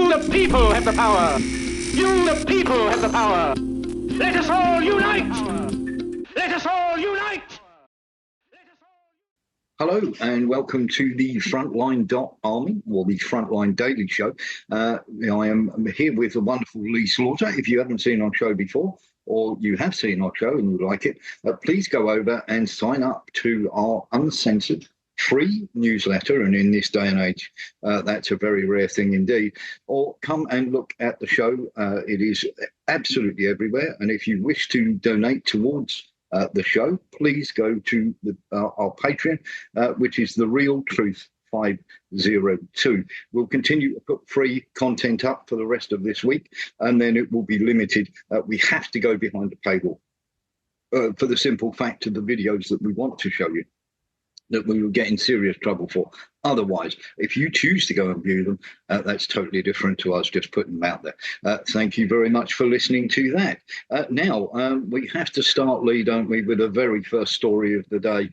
You, the people, have the power. You, the people, have the power. Let us all unite. Let us all unite. Hello and welcome to the Frontline.Army, or the Frontline Daily Show. I am here with the wonderful Lee Slaughter. If you haven't seen our show before, or you have seen our show and you like it, please go over and sign up to our uncensored free newsletter. And in this day and age, that's a very rare thing indeed. Or come and look at the show. It is absolutely everywhere. And if you wish to donate towards the show, please go to our Patreon, which is The Real Truth 502. We'll continue to put free content up for the rest of this week, and then it will be limited. We have to go behind the paywall for the simple fact of the videos that we want to show you, that we will get in serious trouble for. Otherwise, if you choose to go and view them, that's totally different to us just putting them out there. Thank you very much for listening to that. Now, we have to start, Lee, don't we, with the very first story of the day.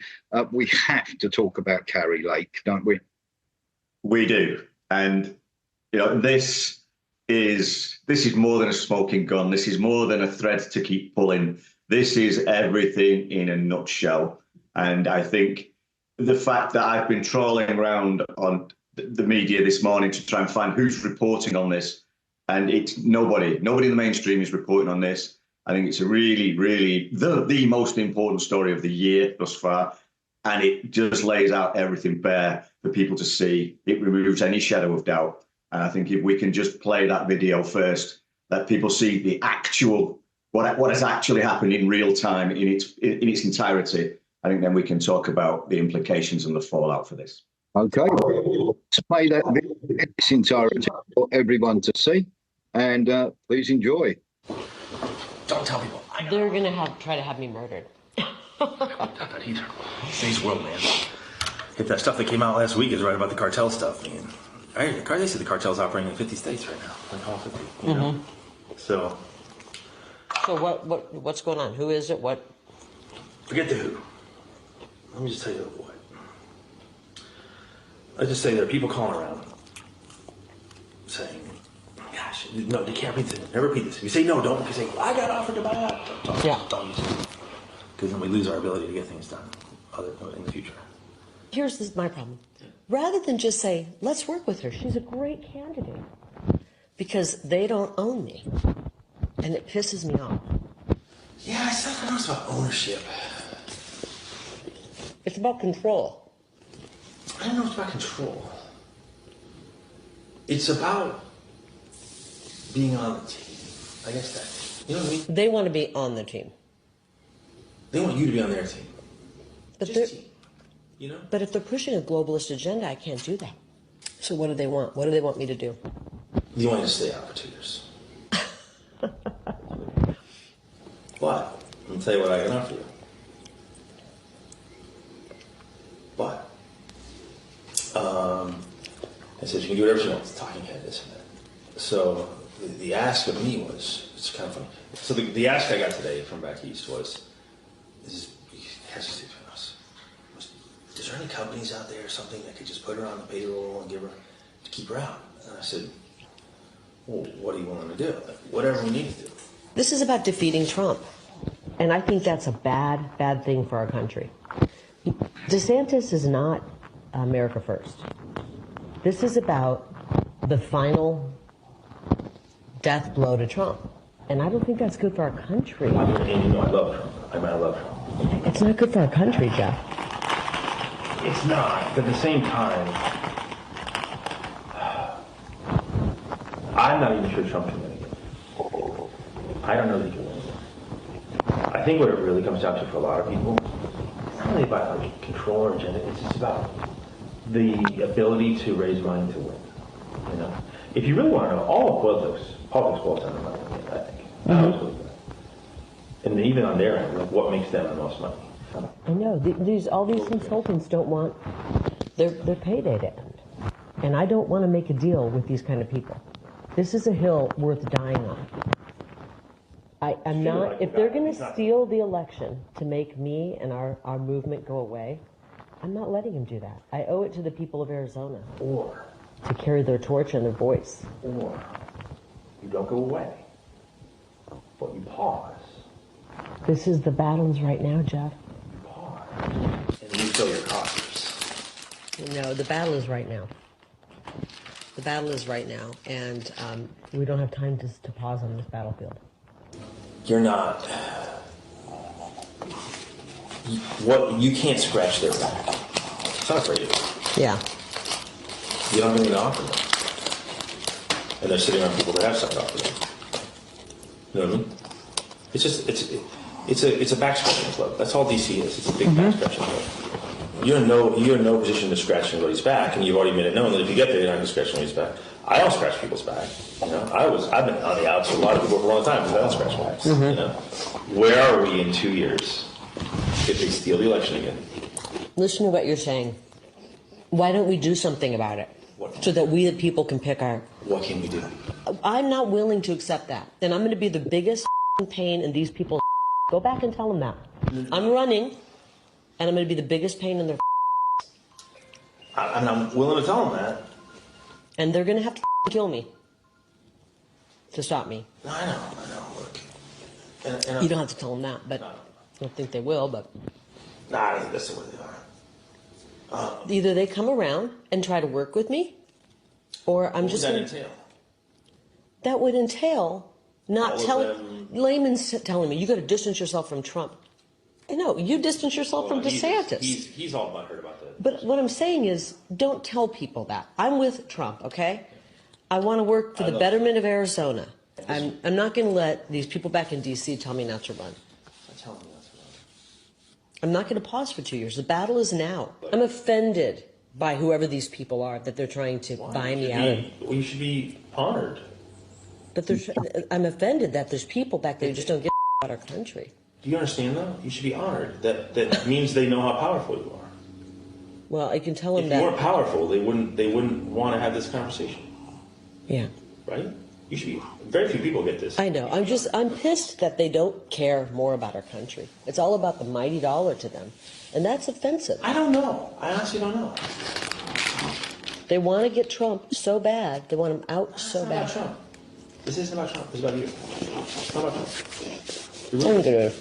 We have to talk about KARI Lake, don't we? We do. And, you know, this is more than a smoking gun. This is more than a thread to keep pulling. This is everything in a nutshell. And I think the fact that I've been trawling around on the media this morning to try and find who's reporting on this, and it's nobody in the mainstream is reporting on this. I think it's a really, really the most important story of the year thus far, and it just lays out everything bare for people to see. It removes any shadow of doubt, and I think if we can just play that video first, let people see the actual what has actually happened in real time in its entirety. I think then we can talk about the implications and the fallout for this. Okay, let's play that in its entirety for everyone to see, and please enjoy. Don't tell people. They're gonna try to have me murdered. Not that either. Today's world, man. If that stuff that came out last week is right about the cartel stuff, man. They say the cartel's operating in 50 states right now, like all 50. You know? So what's going on? Who is it? What? Forget the who. Let me just tell you what. Let's just say there are people calling around saying, gosh, no, they can't repeat this. Never repeat this. If you say no, don't. If you say, I got offered to buy out, don't use it. Because then we lose our ability to get things done in the future. Here's my problem. Rather than just say, let's work with her, she's a great candidate. Because they don't own me. And it pisses me off. Yeah, it's not about ownership. It's about control. I don't know if it's about control. It's about being on the team. I guess that. You know what I mean? They want to be on the team. They want you to be on their team. But team. You know? But if they're pushing a globalist agenda, I can't do that. So what do they want? What do they want me to do? You want me to stay out for 2 years. But I'm tell you what I can offer you. But I said you can do whatever you want. It's talking head, this and that. So the ask of me was, it's kind of funny. So the ask I got today from back east was, this has to do with us. Is there any companies out there or something that could just put her on the payroll and give her to keep her out? And I said, well, what are you willing to do? Like, whatever we need to do. This is about defeating Trump. And I think that's a bad thing for our country. DeSantis is not America first. This is about the final death blow to Trump. And I don't think that's good for our country. I mean, and you know I love Trump. I love Trump. It's not good for our country, Jeff. It's not, but at the same time, I'm not even sure Trump's going to get. I don't know that he can win. I think what it really comes down to for a lot of people, it's not really about like control or agenda. It's just about the ability to raise money to win. You know, if you really want to know, all of politics boils down to money. I think. And even on their end, like what makes them the most money. I know all these consultants don't want their payday to end, and I don't want to make a deal with these kind of people. This is a hill worth dying on. I'm not, if they're going to steal the election to make me and our movement go away, I'm not letting him do that. I owe it to the people of Arizona. Or to carry their torch and their voice. Or you don't go away, but you pause. This is the battles right now, Jeff. You pause, and then you fill your coffers. No, the battle is right now. The battle is right now, and we don't have time to pause on this battlefield. You're not. You can't scratch their back. It's not afraid of you. Yeah. You don't have anything to offer them. And they're sitting around people that have something to offer them. You know what I mean? It's just, it's a back scratching club. That's all DC is. It's a big back scratching club. You're in no position to scratch anybody's back, and you've already made it known that if you get there, you're not going to scratch anybody's back. I don't scratch people's back. You know, I've been on the outs with a lot of people for a long time because I don't scratch backs. You know, where are we in 2 years if they steal the election again? Listen to what you're saying. Why don't we do something about it? So that we the people can pick our... What can we do? I'm not willing to accept that. Then I'm going to be the biggest pain in these people's... Go back and tell them that. I'm running, and I'm going to be the biggest pain in their... I'm willing to tell them that. And they're going to have to kill me to stop me. I know. Look. And you don't have to tell them that, but I don't think they will, but... Nah, I think that's the way they are. Either they come around and try to work with me, or I'm just going going to... That would entail not All telling... Layman's telling me, you got to distance yourself from Trump. I know, you distance yourself from DeSantis. He's all butthurt about that. But what I'm saying is, don't tell people that. I'm with Trump, okay? I want to work for the betterment of Arizona. I'm not going to let these people back in D.C. tell me not to run. Tell me not to run. I'm not going to pause for 2 years. The battle is now. I'm offended by whoever these people are that they're trying to buy me out of. Well, you should be honored. But I'm offended that there's people back there who just don't get about our country. Do you understand, though? You should be honored. That means they know how powerful you are. Well, I can tell them if that... If you weren't powerful, they wouldn't want to have this conversation. Yeah. Right? You should be... Very few people get this. I know. I'm pissed that they don't care more about our country. It's all about the mighty dollar to them. And that's offensive. I don't know. I honestly don't know. They want to get Trump so bad. They want him out so bad. It's not about Trump. This isn't about Trump. It's about you. It's not about Trump. It's about you.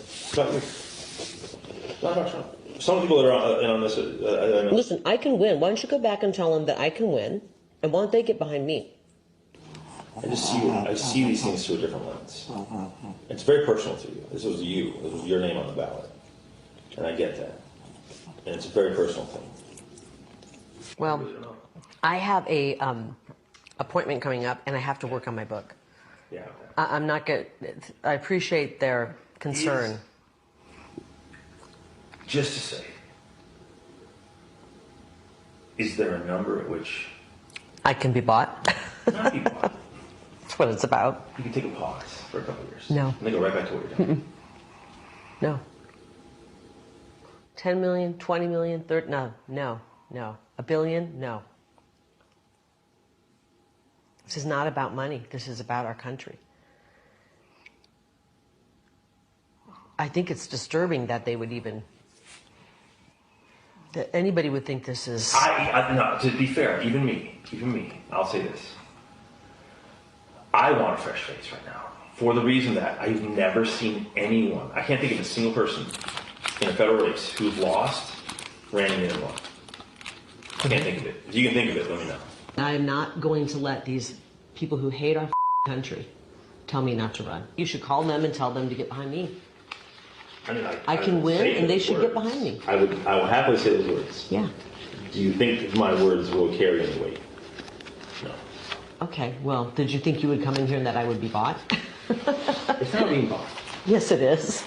It's not about Trump. Some people that are in on this... Listen, I can win. Why don't you go back and tell them that I can win, and why don't they get behind me? I see these things through a different lens. It's very personal to you. This was you. This was your name on the ballot. And I get that. And it's a very personal thing. Well, I have a appointment coming up, and I have to work on my book. Yeah. Okay. I'm not good. I appreciate their concern. Just to say, is there a number at which I can be bought? not be bought? That's what it's about. You can take a pause for a couple of years. No. And then go right back to what you're doing. No. 10 million, 20 million, 30, no. $1 billion, no. This is not about money. This is about our country. I think it's disturbing that they would even... that anybody would think this is... No, to be fair, even me, I'll say this. I want a fresh face right now for the reason that I've never seen anyone, I can't think of a single person in a federal race who's lost, ran again and won. I can't think of it. If you can think of it, let me know. I am not going to let these people who hate our country tell me not to run. You should call them and tell them to get behind me. I mean, I can win, and they should get behind me. I will happily say those words. Yeah. Do you think my words will carry any weight? No. Okay, well, did you think you would come in here and that I would be bought? It's not being bought. Yes, it is.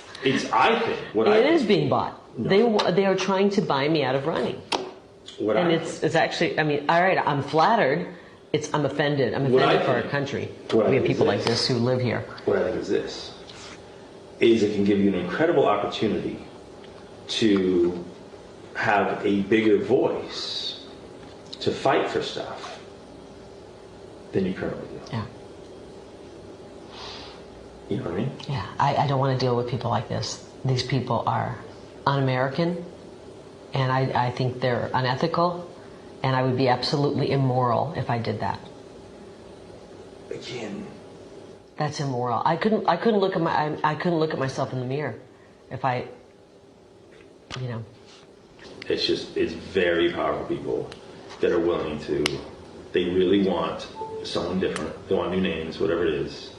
I think. It is being bought. No. They are trying to buy me out of running. It's actually, I mean, all right, I'm flattered. I'm offended. I'm offended for our country. We have people like this who live here. What I think is this. Is it can give you an incredible opportunity to have a bigger voice to fight for stuff than you currently do. Yeah. You know what I mean? Yeah, I don't want to deal with people like this. These people are un-American, and I think they're unethical, And I would be absolutely immoral if I did that. Again, that's immoral. I couldn't look at myself in the mirror if I, you know. It's very powerful people that are willing to, they really want someone different. They want new names, whatever it is.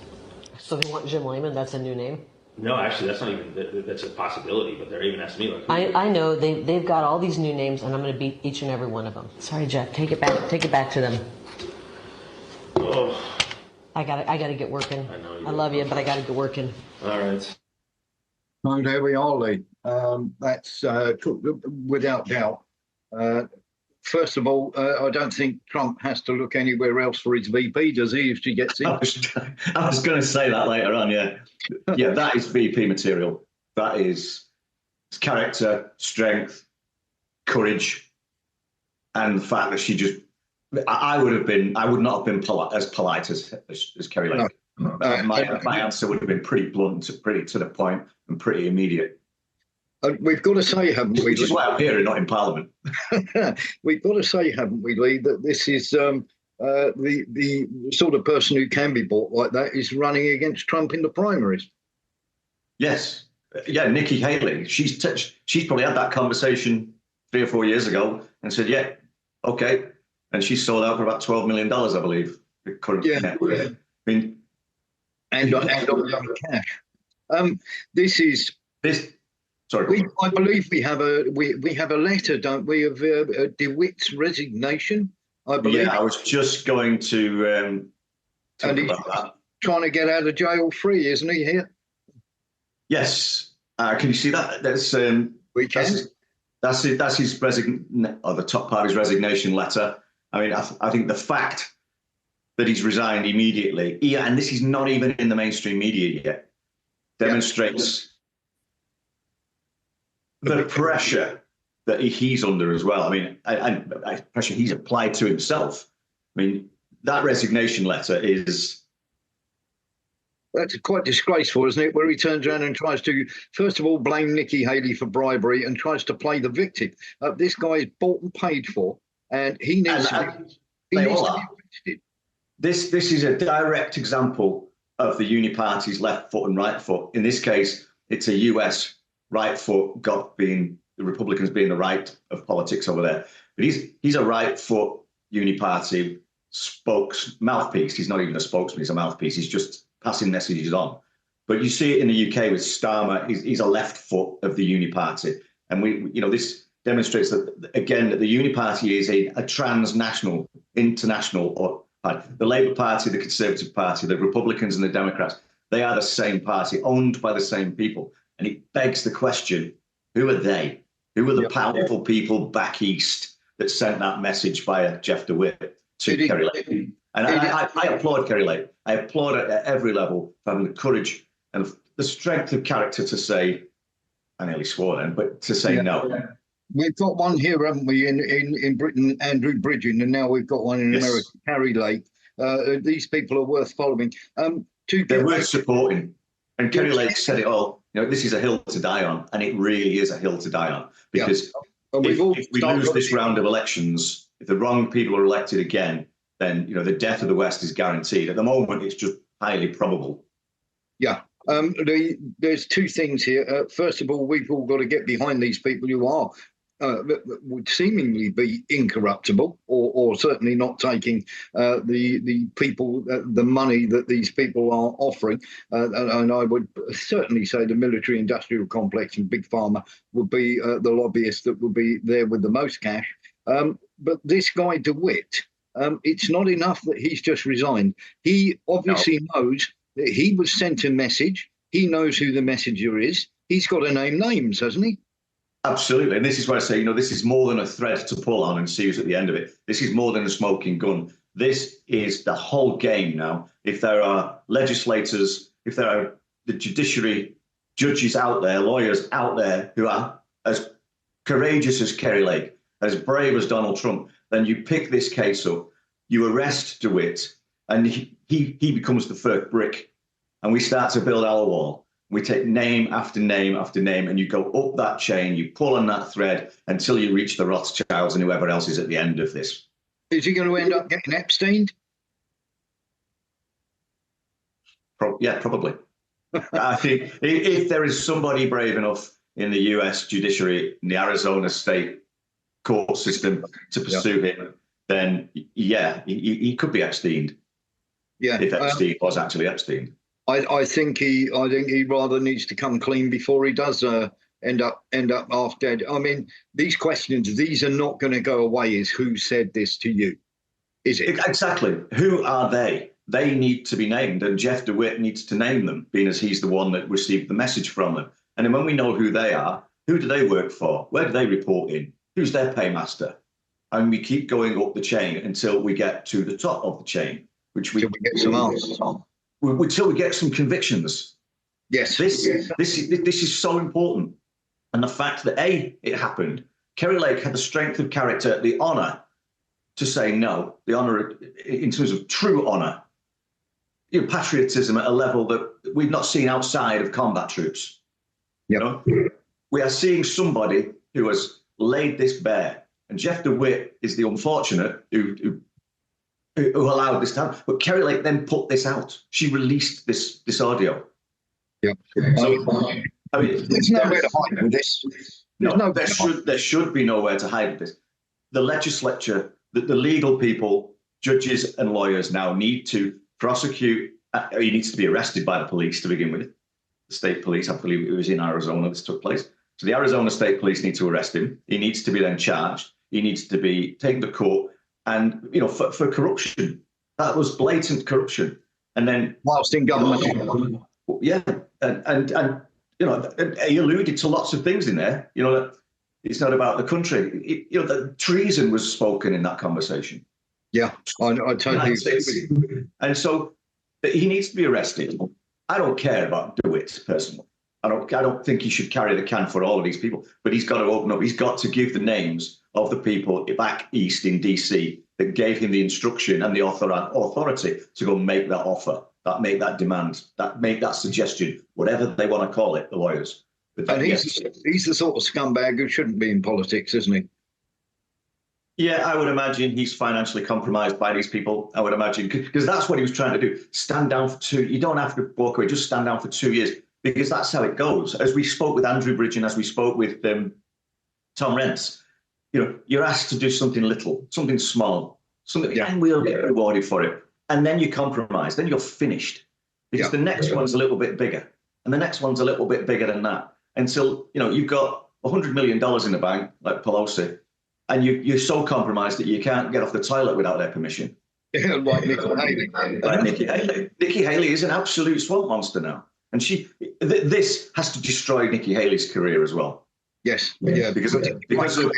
So they want Jim Lehman, that's a new name? No, actually, that's not even, that's a possibility, but they're even asking me like... I know, they've got all these new names, and I'm going to beat each and every one of them. Sorry, Jeff, take it back to them. Oh. I gotta get working. I know you I love you, but I gotta get working. All right. So there we are, Lee. That's without doubt. First of all, I don't think Trump has to look anywhere else for his VP, does he, if she gets in? I was going to say that later on, yeah. Yeah, that is VP material. That is character, strength, courage, and the fact that she just... I would not have been as polite as Kari Lake. No. My answer would have been pretty blunt, pretty to the point, and pretty immediate. We've got to say, haven't we? Which is why I'm here and not in Parliament. We've got to say, haven't we, Lee, that this is the sort of person who can be bought like that is running against Trump in the primaries. Yes, yeah, Nikki Haley. She's probably had that conversation 3 or 4 years ago and said, "Yeah, okay." And she sold out for about $12 million, I believe. Yeah. I mean, and on cash. Sorry. I believe we have a letter, don't we, of DeWitt's resignation? I believe. Yeah, I was just going to talk about that. Trying to get out of jail free, isn't he? Here. Yes. Can you see that? That's we can. That's his the top part of his resignation letter. I mean, I think the fact that he's resigned immediately, and this is not even in the mainstream media yet, demonstrates the pressure that he's under as well. I mean, and pressure he's applied to himself. I mean, that resignation letter is... That's quite disgraceful, isn't it? Where he turns around and tries to, first of all, blame Nikki Haley for bribery and tries to play the victim. This guy is bought and paid for, and he needs to be arrested. This is a direct example of the Uniparty's left foot and right foot. In this case, it's a US right foot, being the Republicans being the right of politics over there. But he's a right foot Uniparty mouthpiece. He's not even a spokesman, he's a mouthpiece. He's just passing messages on. But you see it in the UK with Starmer. He's a left foot of the Uniparty. And this demonstrates that, again, that the Uniparty is a transnational, international, the Labour Party, the Conservative Party, the Republicans and the Democrats, they are the same party, owned by the same people. And it begs the question, who are they? Who are the powerful people back east that sent that message via Jeff DeWitt to Kari Lake? And I applaud Kari Lake. I applaud her at every level for having the courage and the strength of character to say, I nearly swore then, but to say no. We've got one here, haven't we, in Britain, Andrew Bridgen, and now we've got one in America, Kari Lake. These people are worth following. They're worth supporting. And Kari Lake said it all. This is a hill to die on, and it really is a hill to die on. Because if we lose this round of elections, if the wrong people are elected again, then the death of the West is guaranteed. At the moment, it's just highly probable. Yeah. There's two things here. First of all, we've all got to get behind these people who are would seemingly be incorruptible, or certainly not taking the people the money that these people are offering. And I would certainly say the military-industrial complex and big pharma would be the lobbyists that would be there with the most cash. But this guy DeWitt, it's not enough that he's just resigned. He obviously knows that he was sent a message. He knows who the messenger is. He's got to name names, hasn't he? Absolutely. And this is where I say, this is more than a thread to pull on and see who's at the end of it. This is more than a smoking gun. This is the whole game now. If there are legislators, if there are the judiciary judges out there, lawyers out there who are as courageous as Kari Lake, as brave as Donald Trump, then you pick this case up, you arrest DeWitt, and he becomes the first brick, and we start to build our wall. We take name after name after name, and you go up that chain, you pull on that thread until you reach the Rothschilds and whoever else is at the end of this. Is he going to end up getting Epstein? Yeah, probably. I think if there is somebody brave enough in the US judiciary, in the Arizona state court system to pursue him, then yeah, he could be Epsteined. Yeah, if Epstein was actually Epstein. I think he rather needs to come clean before he does end up half dead. I mean, these questions, these are not going to go away. Is who said this to you? Is it? Exactly. Who are they? They need to be named, and Jeff DeWitt needs to name them, being as he's the one that received the message from them. And then when we know who they are, who do they work for? Where do they report in? Who's their paymaster? And we keep going up the chain until we get to the top of the chain, which we get some answers on. Until we get some convictions. Yes. This is so important. And the fact that it happened, Kari Lake had the strength of character, the honor to say no, the honor in terms of true honor, patriotism at a level that we've not seen outside of combat troops. Yep. You know, we are seeing somebody who has laid this bare, and Jeff DeWitt is the unfortunate who allowed this to happen. But Kari Lake then put this out. She released this audio. Yeah. So, I mean, there's nowhere to hide this. There should be nowhere to hide this. The legislature, the legal people, judges and lawyers now need to prosecute. He needs to be arrested by the police to begin with. The state police, I believe it was in Arizona this took place. So the Arizona State Police need to arrest him. He needs to be then charged. He needs to be taken to court. And, for corruption, that was blatant corruption. And then whilst in government. Yeah. And he alluded to lots of things in there, that it's not about the country. The treason was spoken in that conversation. Yeah, I totally agree. And so he needs to be arrested. I don't care about DeWitt personally. I don't think he should carry the can for all of these people, but he's got to open up. He's got to give the names of the people back east in DC that gave him the instruction and the authority to go make that offer, make that demand, make that suggestion, whatever they want to call it, the lawyers. And he's the sort of scumbag who shouldn't be in politics, isn't he? Yeah, I would imagine he's financially compromised by these people. I would imagine, because that's what he was trying to do. Stand down for 2. You don't have to walk away, just stand down for 2 years, because that's how it goes. As we spoke with Andrew Bridge and as we spoke with Tom Rents, you're asked to do something little, something small, something, and we'll get rewarded for it. And then you compromise, then you're finished, because the next one's a little bit bigger, and the next one's a little bit bigger than that, until you've got $100 million in the bank, like Pelosi, and you're so compromised that you can't get off the toilet without their permission. Yeah, like Nikki Haley. Like Nikki Haley. Nikki Haley is an absolute swamp monster now, and this has to destroy Nikki Haley's career as well. Yes, yeah, because of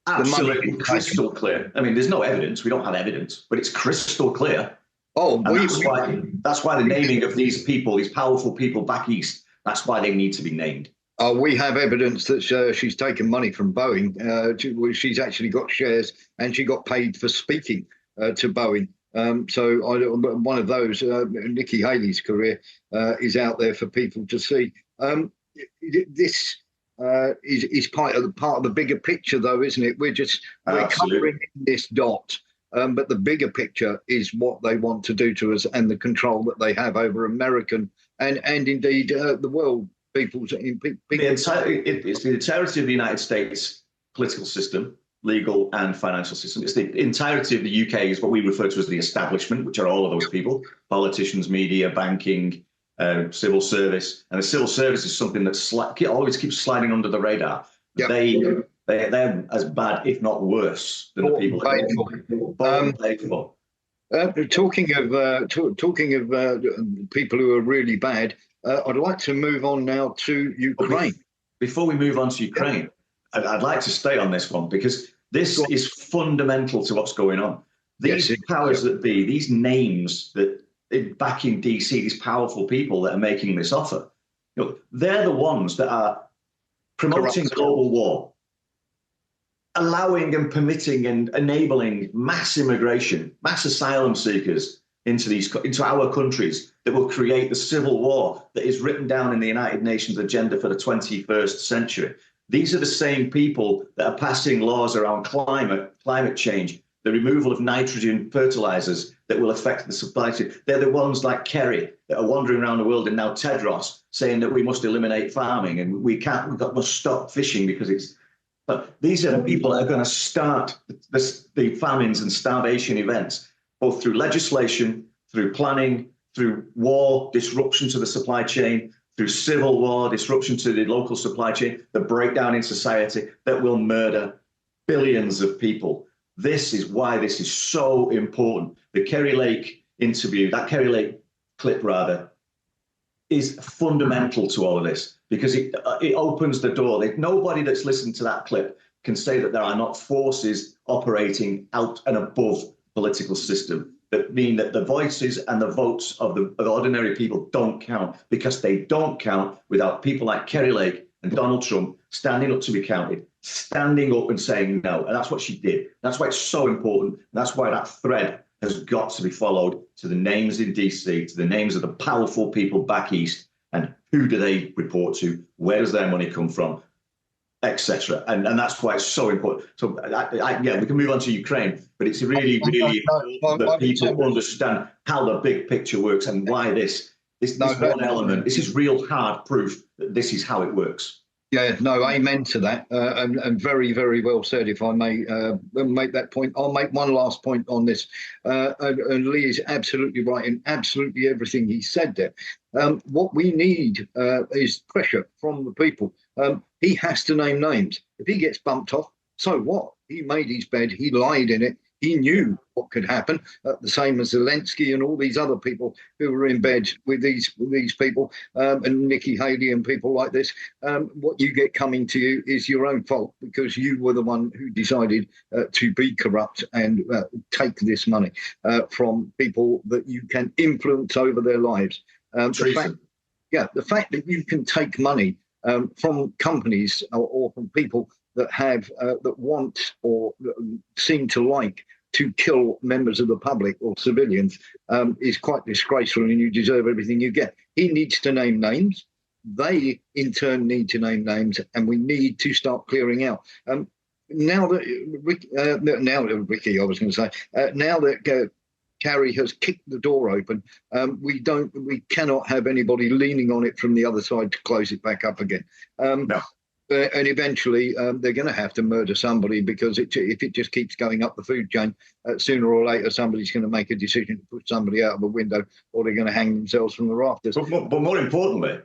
absolutely crystal clear. I mean, there's no evidence. We don't have evidence, but it's crystal clear. Oh, that's why the naming of these people, these powerful people back east, that's why they need to be named. We have evidence that she's taken money from Boeing. She's actually got shares, and she got paid for speaking to Boeing. So one of those, Nikki Haley's career, is out there for people to see. This is part of the bigger picture, though, isn't it? We're covering this dot, but the bigger picture is what they want to do to us and the control that they have over American and indeed the world. It's the entirety of the United States political system, legal and financial system. It's the entirety of the UK is what we refer to as the establishment, which are all of those people: politicians, media, banking, civil service. And the civil service is something that always keeps sliding under the radar. Yep. They're as bad, if not worse, than the people paid for. Talking of people who are really bad, I'd like to move on now to Ukraine. Before we move on to Ukraine, I'd like to stay on this one, because this is fundamental to what's going on. These powers that be, these names that back in DC, these powerful people that are making this offer, they're the ones that are promoting global war, allowing and permitting and enabling mass immigration, mass asylum seekers into our countries that will create the civil war that is written down in the United Nations agenda for the 21st century. These are the same people that are passing laws around climate change, the removal of nitrogen fertilizers that will affect the supply chain. They're the ones like KARI that are wandering around the world, and now Tedros saying that we must eliminate farming and we must stop fishing because it's. But these are the people that are going to start the famines and starvation events, both through legislation, through planning, through war, disruption to the supply chain, through civil war, disruption to the local supply chain, the breakdown in society that will murder billions of people. This is why this is so important. The Kari Lake interview, that Kari Lake clip rather, is fundamental to all of this because it opens the door. Nobody that's listened to that clip can say that there are not forces operating out and above the political system that mean that the voices and the votes of the ordinary people don't count, because they don't count without people like Kari Lake and Donald Trump standing up to be counted, standing up and saying no. And that's what she did. That's why it's so important. And that's why that thread has got to be followed to the names in DC, to the names of the powerful people back east, and who do they report to, where does their money come from, etc. And that's why it's so important. So yeah, we can move on to Ukraine, but it's really important that people understand how the big picture works and why this one element, this is real hard proof that this is how it works. Yeah, no, amen to that, and very, very well said. If I may make that point, I'll make one last point on this. And Lee is absolutely right in absolutely everything he said there. What we need is pressure from the people. He has to name names. If he gets bumped off, so what? He made his bed, he lied in it. He knew what could happen, the same as Zelensky and all these other people who were in bed with these people, and Nikki Haley and people like this. What you get coming to you is your own fault, because you were the one who decided to be corrupt and take this money from people that you can influence over their lives. The fact that you can take money from companies or from people that have that want or seem to like to kill members of the public or civilians is quite disgraceful, and you deserve everything you get. He needs to name names. They in turn need to name names, and we need to start clearing out. Now that Ricky, I was going to say, now that Kari has kicked the door open, we cannot have anybody leaning on it from the other side to close it back up again. No. And eventually they're going to have to murder somebody, because if it just keeps going up the food chain, sooner or later somebody's going to make a decision to push somebody out of a window, or they're going to hang themselves from the rafters. But more importantly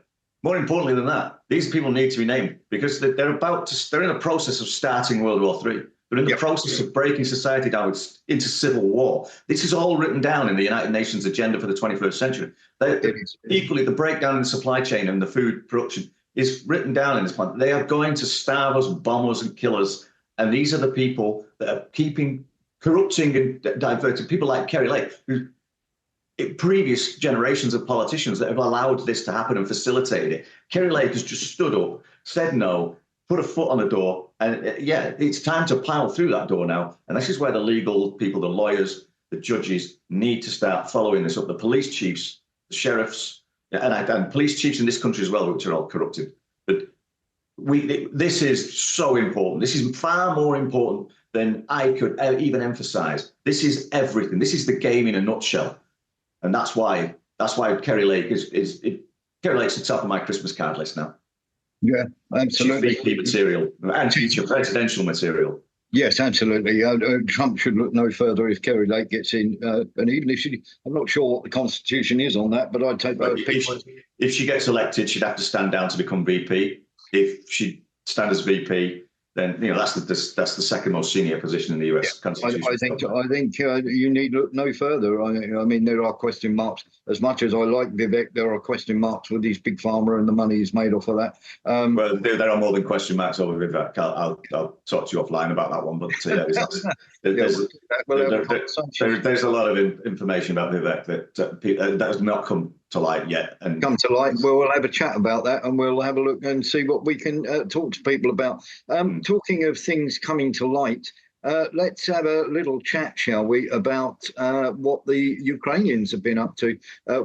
than that, these people need to be named, because they're in a process of starting World War III. They're in the process of breaking society down into civil war. This is all written down in the United Nations agenda for the 21st century. Equally, the breakdown in the supply chain and the food production is written down in this plan. They are going to starve us, bomb us, and kill us. And these are the people that are corrupting and diverting. People like Kari Lake, who previous generations of politicians that have allowed this to happen and facilitated it. Kari Lake has just stood up, said no, put a foot on the door, and it's time to plow through that door now. And this is where the legal people, the lawyers, the judges need to start following this up. The police chiefs, the sheriffs, and police chiefs in this country as well, which are all corrupted. But this is so important. This is far more important than I could even emphasize. This is everything. This is the game in a nutshell. And that's why Kari Lake Kari Lake's the top of my Christmas card list now. Yeah, absolutely. She's material and future presidential material. Yes, absolutely. Trump should look no further if Kari Lake gets in. And even if I'm not sure what the Constitution is on that, but I'd take those people. If she gets elected, she'd have to stand down to become VP. If she stands as VP, then that's the second most senior position in the US Constitution. I think you need look no further. I mean, there are question marks. As much as I like Vivek, there are question marks with his big pharma and the money he's made off of that. Well, there are more than question marks over Vivek. I'll talk to you offline about that one. But there's a lot of information about Vivek that has not come to light yet. And come to light. We'll have a chat about that, and we'll have a look and see what we can talk to people about. Talking of things coming to light, let's have a little chat, shall we, about what the Ukrainians have been up to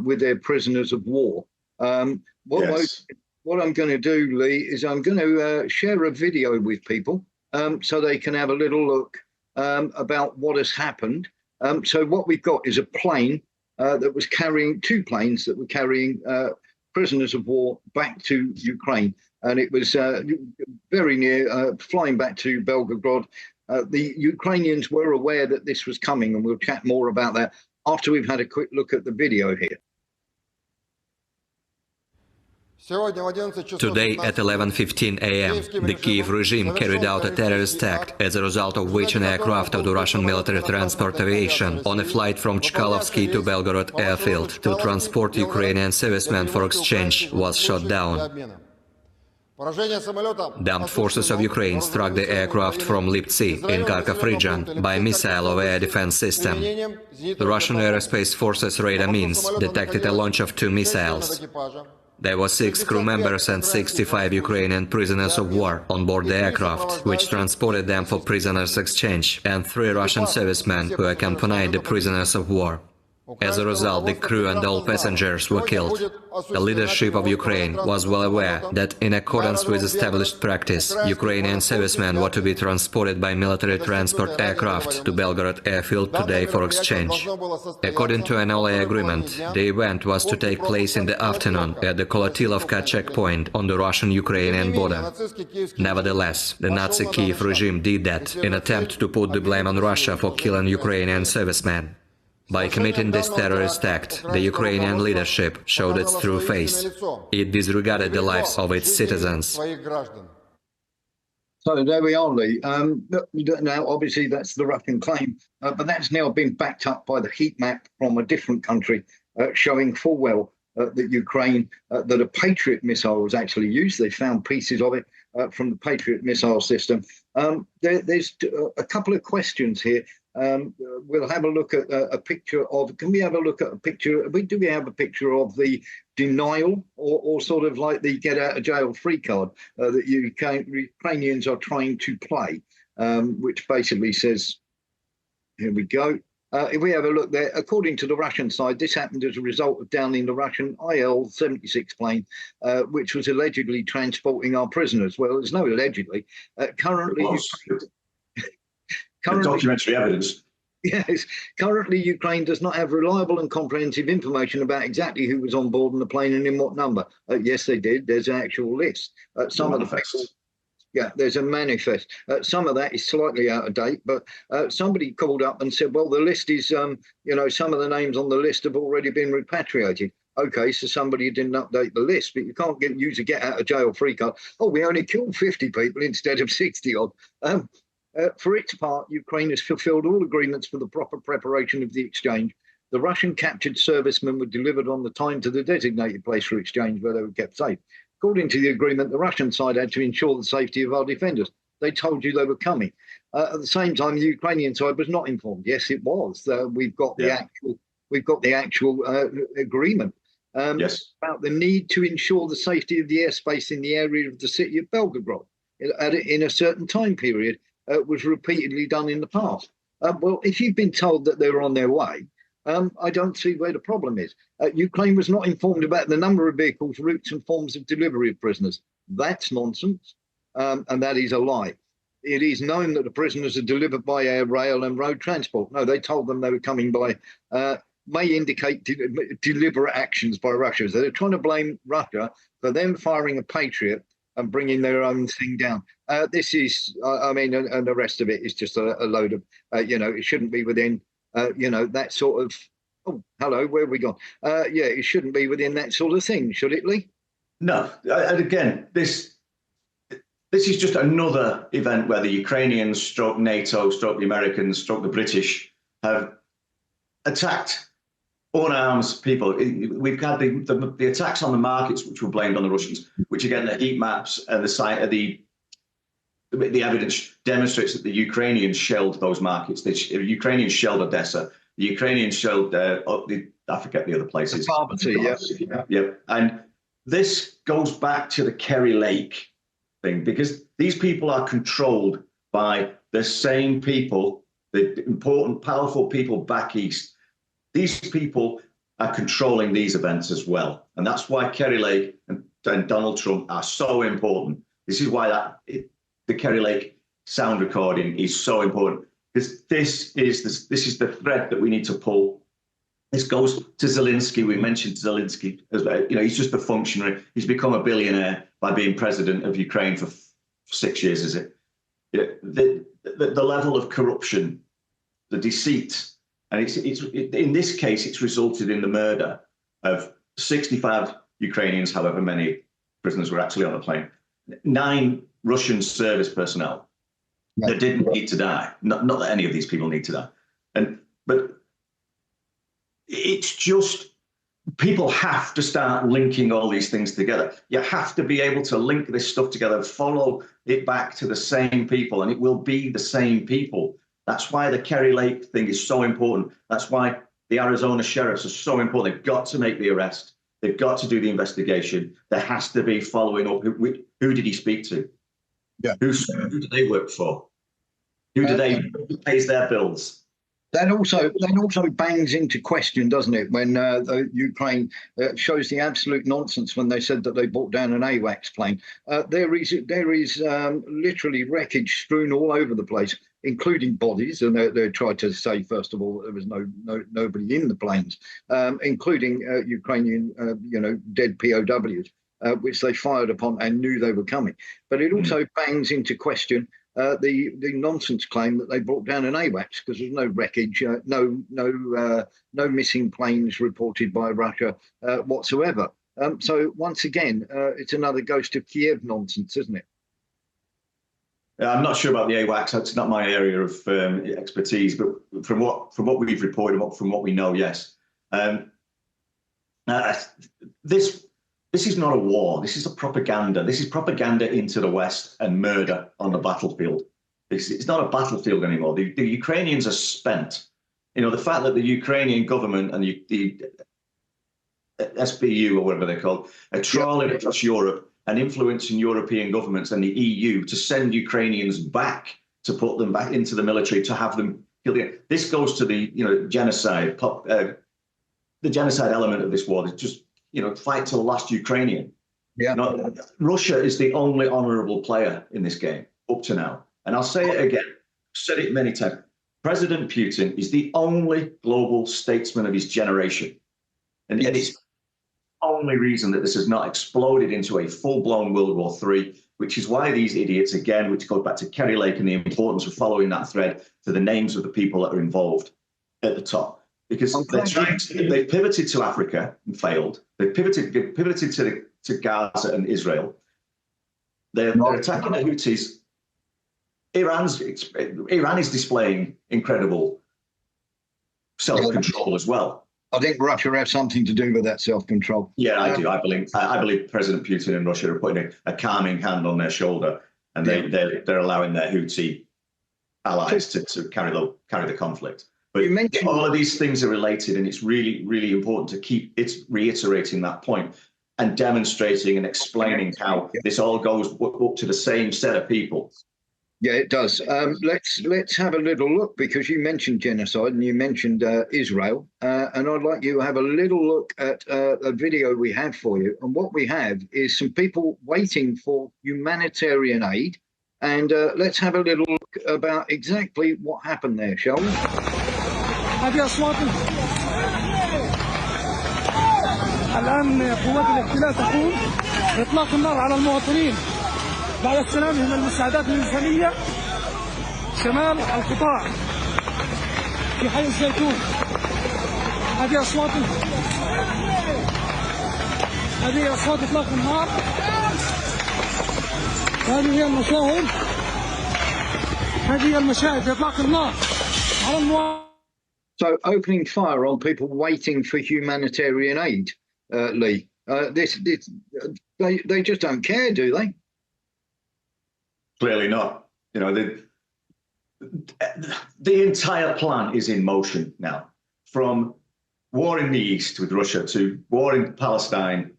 with their prisoners of war. What I'm going to do, Lee, is I'm going to share a video with people so they can have a little look about what has happened. So what we've got is a plane that was carrying, two planes that were carrying prisoners of war back to Ukraine. And it was very near flying back to Belgorod. The Ukrainians were aware that this was coming, and we'll chat more about that after we've had a quick look at the video here. Today at 11:15 a.m., the Kiev regime carried out a terrorist act, as a result of which an aircraft of the Russian military transport aviation on a flight from Chkalovsky to Belgorod airfield to transport Ukrainian servicemen for exchange was shot down. The armed forces of Ukraine struck the aircraft from Liptsi in Kharkov region by a missile of air defense system. The Russian aerospace forces radar means detected a launch of two missiles. There were 6 crew members and 65 Ukrainian prisoners of war on board the aircraft, which transported them for prisoners' exchange, and 3 Russian servicemen who accompanied the prisoners of war. As a result, the crew and all passengers were killed. The leadership of Ukraine was well aware that, in accordance with established practice, Ukrainian servicemen were to be transported by military transport aircraft to Belgorod airfield today for exchange. According to an OLA agreement, the event was to take place in the afternoon at the Kolotilovka checkpoint on the Russian-Ukrainian border. Nevertheless, the Nazi Kiev regime did that in an attempt to put the blame on Russia for killing Ukrainian servicemen. By committing this terrorist act, the Ukrainian leadership showed its true face. It disregarded the lives of its citizens. So there we are, Lee. Now, obviously, that's the Russian claim, but that's now been backed up by the heat map from a different country, showing full well that Ukraine, that a Patriot missile was actually used. They found pieces of it from the Patriot missile system. There's a couple of questions here. We'll have a look at a picture of, can we have a look at a picture, do we have a picture of the denial or sort of like the get out of jail free card that Ukrainians are trying to play, which basically says, here we go. If we have a look there, according to the Russian side, this happened as a result of downing the Russian IL-76 plane, which was allegedly transporting our prisoners. Well, there's no allegedly. Currently, documentary evidence. Yes, currently Ukraine does not have reliable and comprehensive information about exactly who was on board in the plane and in what number. Yes, they did. There's an actual list. Some of the people, yeah, there's a manifest. Some of that is slightly out of date, but somebody called up and said, well, the list is, you know, some of the names on the list have already been repatriated. Okay, so somebody didn't update the list, but you can't use a get out of jail free card. Oh, we only killed 50 people instead of 60 odd. For its part, Ukraine has fulfilled all agreements for the proper preparation of the exchange. The Russian captured servicemen were delivered on the time to the designated place for exchange where they were kept safe. According to the agreement, the Russian side had to ensure the safety of our defenders. They told you they were coming. At the same time, the Ukrainian side was not informed. Yes, it was. We've got the actual agreement. Yes. About the need to ensure the safety of the airspace in the area of the city of Belgorod in a certain time period. Was repeatedly done in the past. Well, if you've been told that they're on their way, I don't see where the problem is. Ukraine was not informed about the number of vehicles, routes and forms of delivery of prisoners. That's nonsense, and that is a lie. It is known that the prisoners are delivered by air, rail and road transport. No, they told them they were coming by, may indicate deliberate actions by Russia. So they're trying to blame Russia for them firing a Patriot and bringing their own thing down. This is, I mean, and the rest of it is just a load of, you know, it shouldn't be within, you know, that sort of, oh, hello, where have we gone? Yeah, it shouldn't be within that sort of thing, should it, Lee? No, and again, this is just another event where the Ukrainians, stroke NATO, stroke the Americans, stroke the British have attacked unarmed people. We've had the attacks on the markets, which were blamed on the Russians, which again, the heat maps and the site of the evidence demonstrates that the Ukrainians shelled those markets. The Ukrainians shelled Odessa. The Ukrainians shelled, I forget the other places. The pharmacy, yeah. Yeah. And this goes back to the Kerry Lake thing, because these people are controlled by the same people, the important, powerful people back east. These people are controlling these events as well. And that's why Kerry Lake and Donald Trump are so important. This is why the Kerry Lake sound recording is so important, because this is the thread that we need to pull. This goes to Zelensky. We mentioned Zelensky as well. You know, he's just a functionary. He's become a billionaire by being president of Ukraine for 6 years, is it? You know, the level of corruption, the deceit, and it's in this case, it's resulted in the murder of 65 Ukrainians, however many prisoners were actually on the plane, 9 Russian service personnel that didn't need to die. Not that any of these people need to die, but it's just, people have to start linking all these things together. You have to be able to link this stuff together, follow it back to the same people, and it will be the same people. That's why the Kerry Lake thing is so important. That's why the Arizona sheriffs are so important. They've got to make the arrest. They've got to do the investigation. There has to be following up. Who did he speak to? Yeah. Who do they work for? Who pays their bills? That also bangs into question, doesn't it, when the Ukraine shows the absolute nonsense when they said that they brought down an AWACS plane. There is literally wreckage strewn all over the place, including bodies, and they tried to say first of all there was nobody in the planes, including Ukrainian dead POWs, which they fired upon and knew they were coming. But it also bangs into question the nonsense claim that they brought down an AWACS, because there's no wreckage, no missing planes reported by Russia whatsoever. So once again, it's another ghost of Kiev nonsense, isn't it? I'm not sure about the AWACS. That's not my area of expertise, but from what we've reported, from what we know, yes. This is not a war. This is a propaganda. This is propaganda into the West and murder on the battlefield. It's not a battlefield anymore. The Ukrainians are spent. You know, the fact that the Ukrainian government and the SBU, or whatever they're called, are trawling across Europe and influencing European governments and the EU to send Ukrainians back, to put them back into the military, to have them killed. This goes to the genocide, the genocide element of this war. It's just, fight to the last Ukrainian. Yeah. Russia is the only honourable player in this game up to now. And I'll say it again, I've said it many times. President Putin is the only global statesman of his generation. And it's the only reason that this has not exploded into a full-blown World War III, which is why these idiots, again, which goes back to Kerry Lake and the importance of following that thread to the names of the people that are involved at the top. Because they pivoted to Africa and failed. They pivoted to Gaza and Israel. They're attacking the Houthis. Iran is displaying incredible self-control as well. I think Russia has something to do with that self-control. Yeah, I do. I believe President Putin and Russia are putting a calming hand on their shoulder, and they're allowing their Houthi allies to carry the conflict. But all of these things are related, and it's really, really important to keep reiterating that point and demonstrating and explaining how this all goes up to the same set of people. Yeah, it does. Let's have a little look, because you mentioned genocide and you mentioned Israel, and I'd like you to have a little look at a video we have for you. And what we have is some people waiting for humanitarian aid, and let's have a little look about exactly what happened there, shall we? هذه أصوات الآن قوات الاحتلال تقوم بإطلاق النار على المواطنين بعد استلامهم المساعدات الإنسانية شمال القطاع في حي الزيتون. هذه أصوات إطلاق النار. هذه المشاهد إطلاق النار على المواطنين. So opening fire on people waiting for humanitarian aid, Lee. They just don't care, do they? Clearly not. The entire plan is in motion now. From war in the east with Russia to war in Palestine,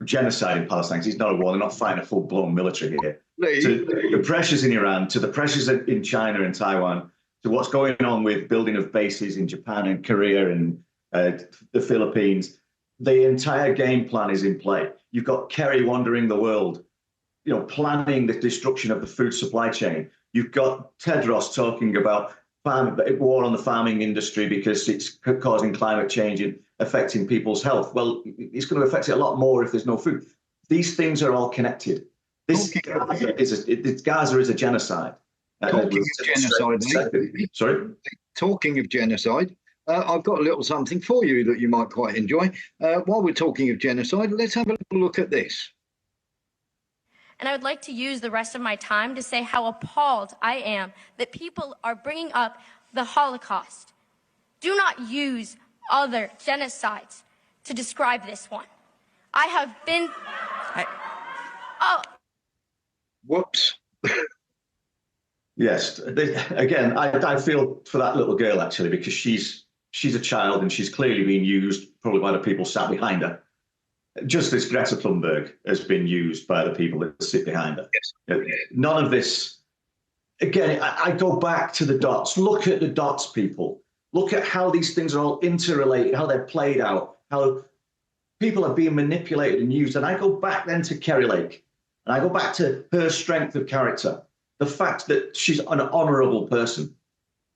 genocide in Palestine. It's not a war. They're not fighting a full-blown military here. to the pressures in Iran, to the pressures in China and Taiwan, to what's going on with building of bases in Japan and Korea and the Philippines. The entire game plan is in play. You've got KARI wandering the world, planning the destruction of the food supply chain. You've got Tedros talking about war on the farming industry because it's causing climate change and affecting people's health. Well, it's going to affect it a lot more if there's no food. These things are all connected. Gaza is a genocide. Talking of genocide, sorry? Talking of genocide, I've got a little something for you that you might quite enjoy. While we're talking of genocide, let's have a little look at this. And I would like to use the rest of my time to say how appalled I am that people are bringing up the Holocaust. Do not use other genocides to describe this one. I have been... Whoops. Yes. Again, I feel for that little girl, actually, because she's a child and she's clearly being used probably by the people sat behind her. Just as Greta Thunberg has been used by the people that sit behind her. Yes. None of this, again, I go back to the dots. Look at the dots, people. Look at how these things are all interrelated, how they're played out, how people are being manipulated and used. And I go back then to Kari Lake, and I go back to her strength of character, the fact that she's an honourable person.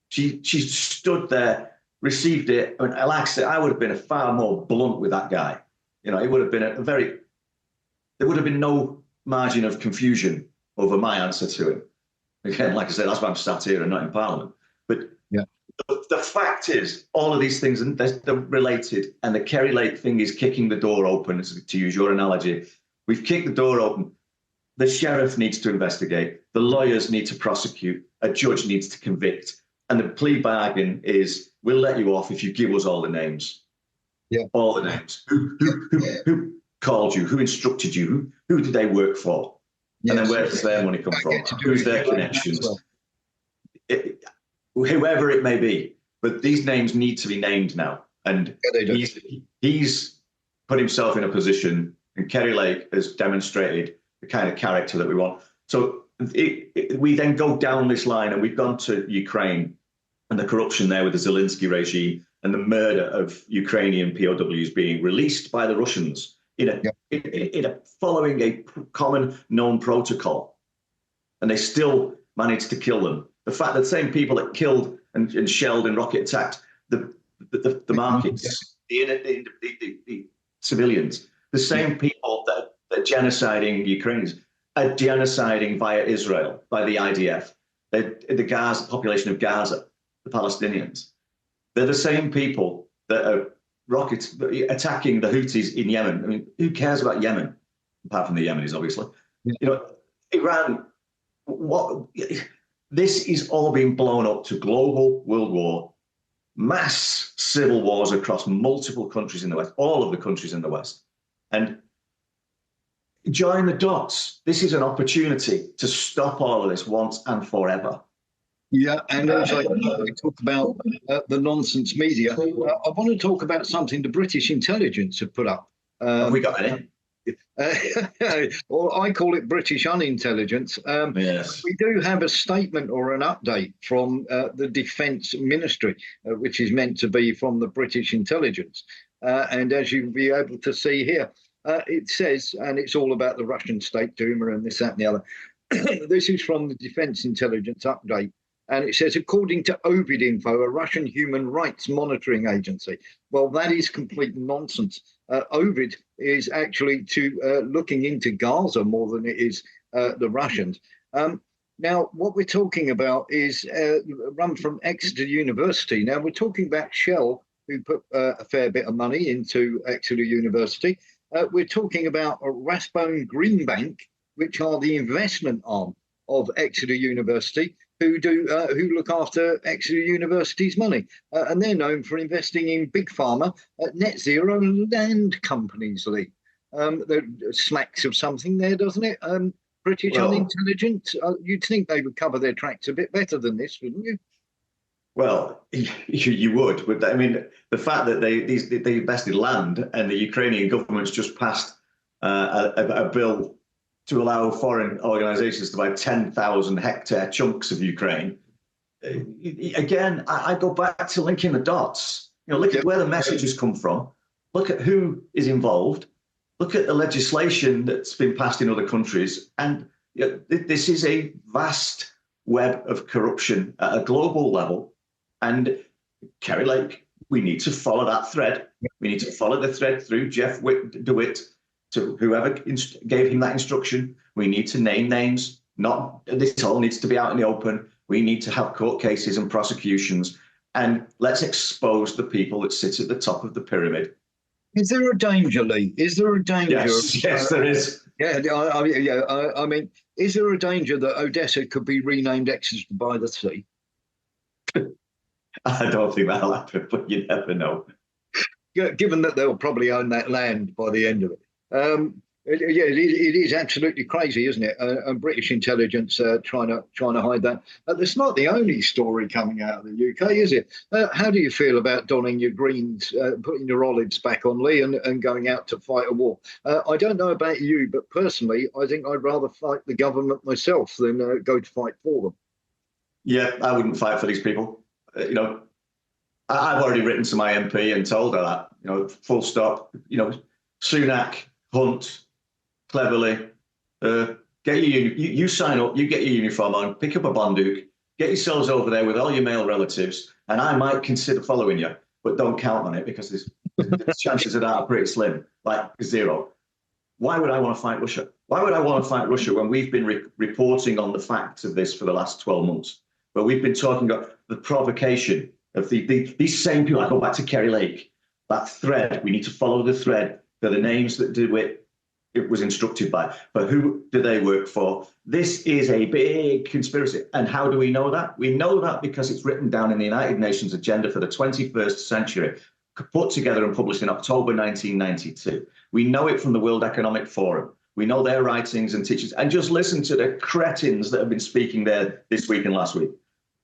She stood there, received it, and like I said, I would have been far more blunt with that guy. It would have been there would have been no margin of confusion over my answer to him. Again, like I said, that's why I'm sat here and not in Parliament. But yeah, the fact is, all of these things, they're related, and the Kari Lake thing is kicking the door open, to use your analogy. We've kicked the door open. The sheriff needs to investigate. The lawyers need to prosecute. A judge needs to convict. And the plea bargain is, we'll let you off if you give us all the names. Yeah, all the names. Who called you? Who instructed you? Who did they work for? Yes. And then where does their money come from? Who's their connections? Whoever it may be. But these names need to be named now. And he's put himself in a position, and Kari Lake has demonstrated the kind of character that we want. So we then go down this line, and we've gone to Ukraine and the corruption there with the Zelensky regime, and the murder of Ukrainian POWs being released by the Russians following a common known protocol. And they still managed to kill them. The fact that the same people that killed and shelled and rocket attacked the markets, the civilians, the same people that are genociding Ukrainians are genociding via Israel, by the IDF, the Gaza population of Gaza, the Palestinians. They're the same people that are attacking the Houthis in Yemen. I mean, who cares about Yemen? Apart from the Yemenis, obviously. Yeah. Iran, this is all being blown up to global world war, mass civil wars across multiple countries in the West, all of the countries in the West. And join the dots. This is an opportunity to stop all of this once and forever. Yeah, and as I talk about the nonsense media, I want to talk about something the British intelligence have put up. Have we got any? Or I call it British unintelligence. Yes. We do have a statement or an update from the Defence Ministry, which is meant to be from the British intelligence. And as you'll be able to see here, it says, and it's all about the Russian state Duma and this, that, and the other. This is from the Defence Intelligence update. And it says, according to Ovid Info, a Russian human rights monitoring agency. Well, that is complete nonsense. Ovid is actually looking into Gaza more than it is the Russians. Now, what we're talking about is run from Exeter University. Now, we're talking about Shell, who put a fair bit of money into Exeter University. We're talking about Rathbone Greenbank, which are the investment arm of Exeter University, who look after Exeter University's money. And they're known for investing in big pharma, net zero land companies, Lee. There smacks of something there, doesn't it? British unintelligent. You'd think they would cover their tracks a bit better than this, wouldn't you? Well, you would. But I mean, the fact that they invested land, and the Ukrainian government's just passed a bill to allow foreign organizations to buy 10,000 hectare chunks of Ukraine. Again, I go back to linking the dots. Look at where the messages come from. Look at who is involved. Look at the legislation that's been passed in other countries. And this is a vast web of corruption at a global level. And Kari Lake, we need to follow that thread. We need to follow the thread through Jeff DeWitt to whoever gave him that instruction. We need to name names. This all needs to be out in the open. We need to have court cases and prosecutions. And let's expose the people that sit at the top of the pyramid. Is there a danger, Lee? Is there a danger? Yes, there is. Yeah, I mean, is there a danger that Odessa could be renamed Exeter by the Sea? I don't think that'll happen, but you never know. Yeah, given that they'll probably own that land by the end of it. It is absolutely crazy, isn't it? And British intelligence trying to hide that. That's not the only story coming out of the UK, is it? How do you feel about donning your greens, putting your olives back on, Lee, and going out to fight a war? I don't know about you, but personally, I think I'd rather fight the government myself than go to fight for them. Yeah, I wouldn't fight for these people. I've already written to my MP and told her that. Full stop. Sunak, Hunt, Cleverly, get you sign up, you get your uniform on, pick up a banduk, get yourselves over there with all your male relatives, and I might consider following you, but don't count on it because the chances of that are pretty slim, like zero. Why would I want to fight Russia? Why would I want to fight Russia when we've been reporting on the facts of this for the last 12 months, where we've been talking about the provocation of these same people? I go back to Kari Lake, that thread. We need to follow the thread. They're the names that it was instructed by, but who do they work for? This is a big conspiracy. And how do we know that? We know that because it's written down in the United Nations agenda for the 21st century, put together and published in October 1992. We know it from the World Economic Forum. We know their writings and teachings. And just listen to the cretins that have been speaking there this week and last week.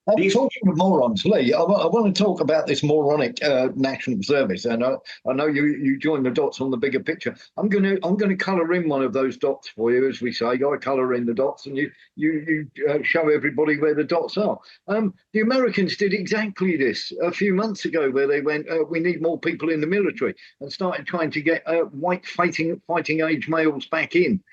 I'm talking of morons, Lee. I want to talk about this moronic national service, and I know you join the dots on the bigger picture. I'm going to colour in one of those dots for you, as we say. I colour in the dots, and you show everybody where the dots are. The Americans did exactly this a few months ago, where they went, "We need more people in the military," and started trying to get white fighting age males back in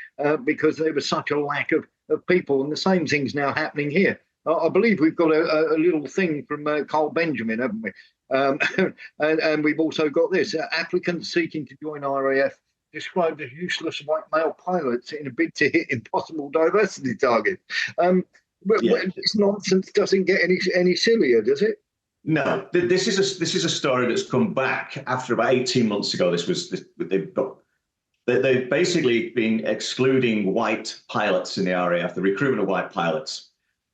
because there was such a lack of people. And the same thing's now happening here. I believe we've got a little thing from Carl Benjamin, haven't we? And we've also got this. Applicants seeking to join RAF described as useless white male pilots in a bid to hit impossible diversity targets. This nonsense doesn't get any sillier, does it? No, this is a story that's come back after about 18 months ago. They've basically been excluding white pilots in the RAF, the recruitment of white pilots,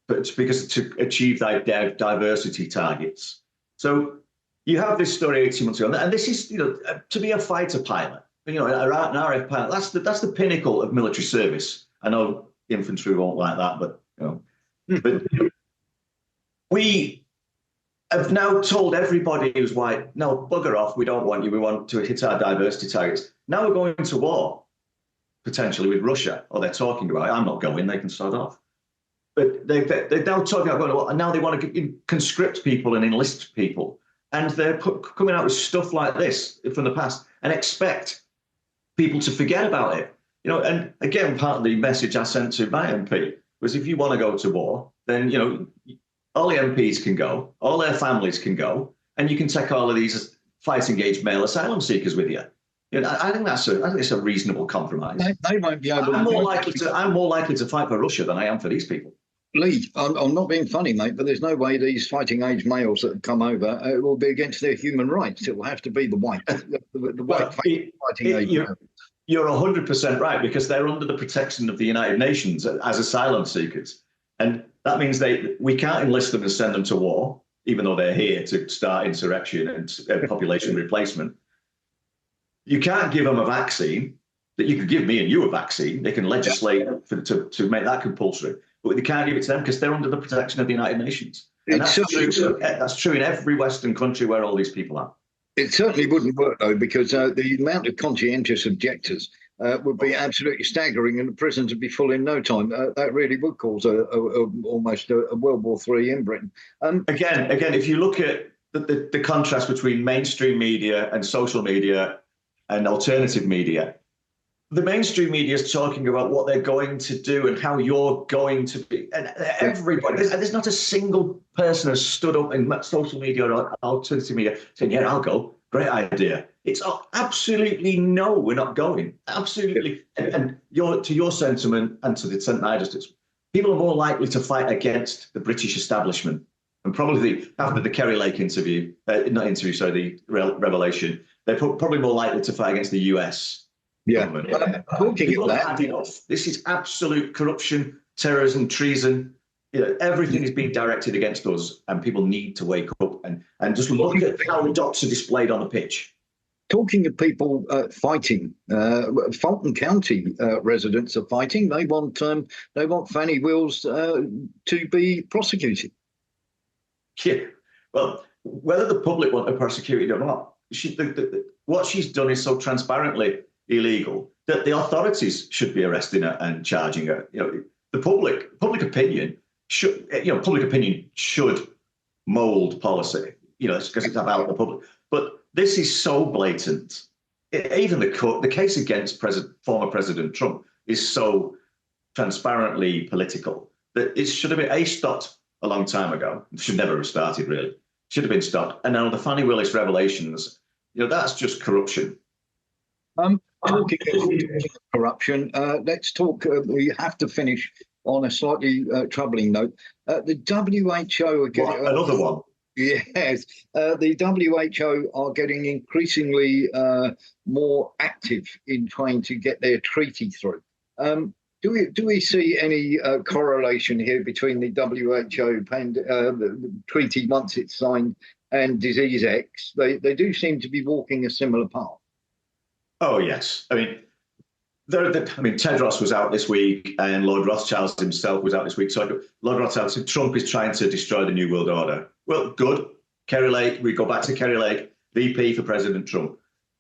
but because to achieve their diversity targets. So you have this story 18 months ago, and this is, to be a fighter pilot, an RAF pilot, that's the pinnacle of military service. I know infantry won't like that, but but we have now told everybody who's white, no, bugger off, we don't want you, we want to hit our diversity targets. Now we're going to war, potentially with Russia, or they're talking about it. I'm not going, they can start off. But they're now talking about going to war, and now they want to conscript people and enlist people. And they're coming out with stuff like this from the past and expect people to forget about it. And again, part of the message I sent to my MP was, if you want to go to war, then, all the MPs can go, all their families can go, and you can take all of these fighting age male asylum seekers with you. I think it's a reasonable compromise. They won't be able. I'm more likely to fight for Russia than I am for these people. Lee, I'm not being funny, mate, but there's no way these fighting age males that have come over will be against their human rights. It will have to be the white, fighting age males. You're 100% right, because they're under the protection of the United Nations as asylum seekers. And that means we can't enlist them and send them to war, even though they're here to start insurrection and population replacement. You can't give them a vaccine. That you could give me and you a vaccine. They can legislate to make that compulsory. But they can't give it to them because they're under the protection of the United Nations. And that's true in every Western country where all these people are. It certainly wouldn't work, though, because the amount of conscientious objectors would be absolutely staggering, and the prisons would be full in no time. That really would cause almost a World War III in Britain. Again, if you look at the contrast between mainstream media and social media and alternative media, the mainstream media is talking about what they're going to do and how you're going to be, and everybody, there's not a single person has stood up in social media or alternative media saying, yeah, I'll go, great idea. It's absolutely no, we're not going. Absolutely. And to your sentiment and to the sentiment I just, people are more likely to fight against the British establishment. And probably after the Kerry Lake interview, the revelation, they're probably more likely to fight against the US. Government. People have had enough. This is absolute corruption, terrorism, treason. Everything is being directed against us, and people need to wake up and just look at how the dots are displayed on the pitch. Talking of people fighting, Fulton County residents are fighting. They want Fanny Wills to be prosecuted. Yeah, well, whether the public want her prosecuted or not, what she's done is so transparently illegal that the authorities should be arresting her and charging her. The public opinion should mold policy. It's because it's about the public. But this is so blatant. Even the case against former President Trump is so transparently political that it should have been stopped a long time ago. It should never have started, really. Should have been stopped. And now the Fannie Willis revelations, that's just corruption. Talking of corruption, let's talk. We have to finish on a slightly troubling note. The WHO again. Another one. Yes, the WHO are getting increasingly more active in trying to get their treaty through. Do we see any correlation here between the WHO treaty once it's signed and Disease X? They do seem to be walking a similar path. Oh yes, I mean, Tedros was out this week, and Lord Rothschild himself was out this week. So Lord Rothschild said Trump is trying to destroy the New World Order. Well, good. Kerry Lake, we go back to Kerry Lake, VP for President Trump.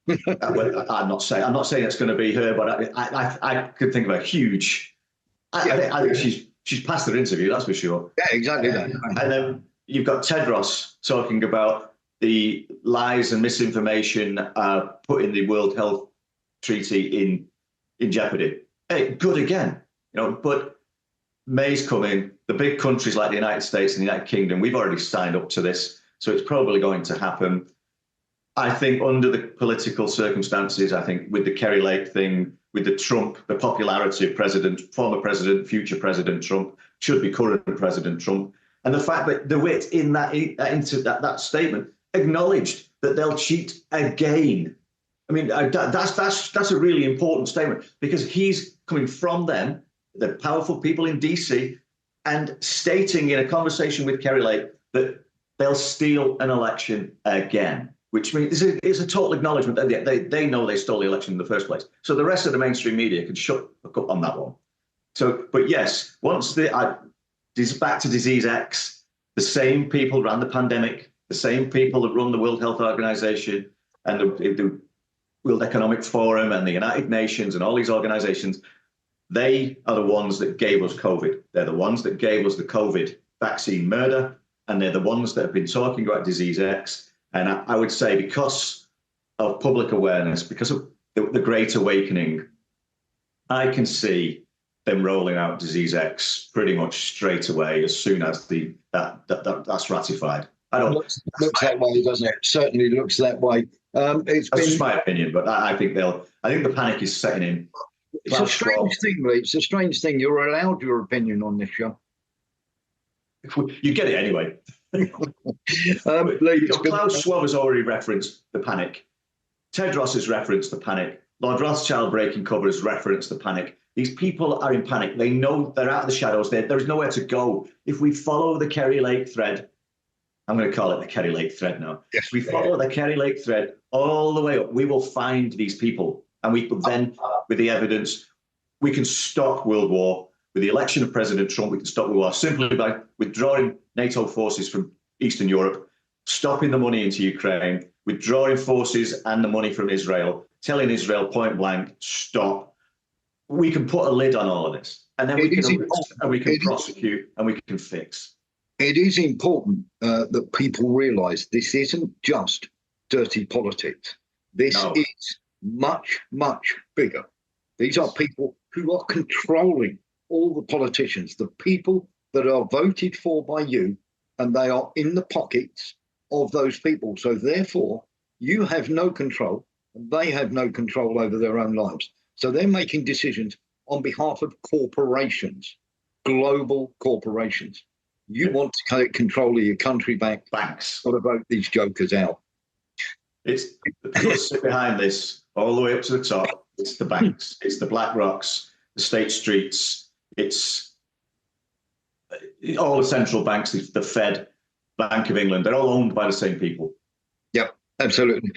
I'm not saying it's going to be her, but I could think of a huge. I think she's passed her interview, that's for sure. Yeah, exactly that. And then you've got Tedros talking about the lies and misinformation putting the World Health Treaty in jeopardy. Hey, good again, but May's coming. The big countries like the United States and the United Kingdom, we've already signed up to this, so it's probably going to happen. I think under the political circumstances, I think with the Kerry Lake thing, with the popularity of former President, future President Trump, should be current President Trump, and the fact that DeWitt in that statement acknowledged that they'll cheat again. I mean, that's a really important statement, because he's coming from them, the powerful people in DC, and stating in a conversation with Kerry Lake that they'll steal an election again, which means it's a total acknowledgement that they know they stole the election in the first place. So the rest of the mainstream media can shut up on that one. So, but yes, once back to Disease X, the same people ran the pandemic, the same people that run the World Health Organization and the World Economic Forum and the United Nations and all these organizations, they are the ones that gave us COVID. They're the ones that gave us the COVID vaccine murder, and they're the ones that have been talking about Disease X. And I would say because of public awareness, because of the Great Awakening, I can see them rolling out Disease X pretty much straight away as soon as that's ratified. Looks that way, doesn't it? Certainly looks that way. That's just my opinion, but I think the panic is setting in. It's a strange thing, Lee. It's a strange thing. You're allowed your opinion on this show. You get it anyway. Klaus Schwab has already referenced the panic. Tedros has referenced the panic. Lord Rothschild breaking cover has referenced the panic. These people are in panic. They know they're out of the shadows. There is nowhere to go. If we follow the Kerry Lake thread, I'm going to call it the Kerry Lake thread now. Yes, if we follow the Kerry Lake thread all the way up, we will find these people. And we will then, with the evidence, we can stop World War. With the election of President Trump, we can stop World War simply by withdrawing NATO forces from Eastern Europe stopping the money into Ukraine, withdrawing forces and the money from Israel, telling Israel point blank, stop. We can put a lid on all of this, and then we can arrest, and we can prosecute, and we can fix. It is important that people realise this isn't just dirty politics. This is much, much bigger. These are people who are controlling all the politicians, the people that are voted for by you, and they are in the pockets of those people. So therefore, you have no control, and they have no control over their own lives. So they're making decisions on behalf of corporations, global corporations. You want to take control of your country back. Banks. Got to vote these jokers out. It's the people that sit behind this all the way up to the top. It's the banks. It's the Black Rocks, the State Streets. It's all the central banks, the Fed, Bank of England. They're all owned by the same people. Yep. Absolutely.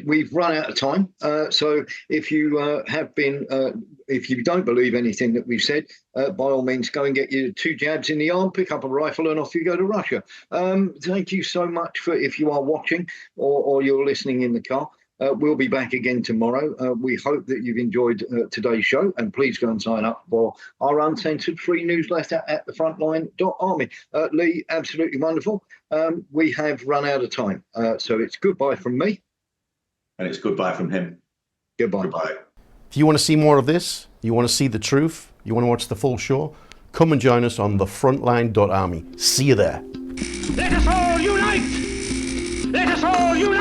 We've run out of time. So if you if you don't believe anything that we've said, by all means, go and get your 2 jabs in the arm, pick up a rifle, and off you go to Russia. Thank you so much for if you are watching or you're listening in the car. We'll be back again tomorrow. We hope that you've enjoyed today's show, and please go and sign up for our uncensored free newsletter at thefrontline.army. Lee, absolutely wonderful. We have run out of time, so it's goodbye from me. And it's goodbye from him. Goodbye. Goodbye. If you want to see more of this, you want to see the truth, you want to watch the full show, come and join us on thefrontline.army. See you there. Let us all unite! Let us all unite!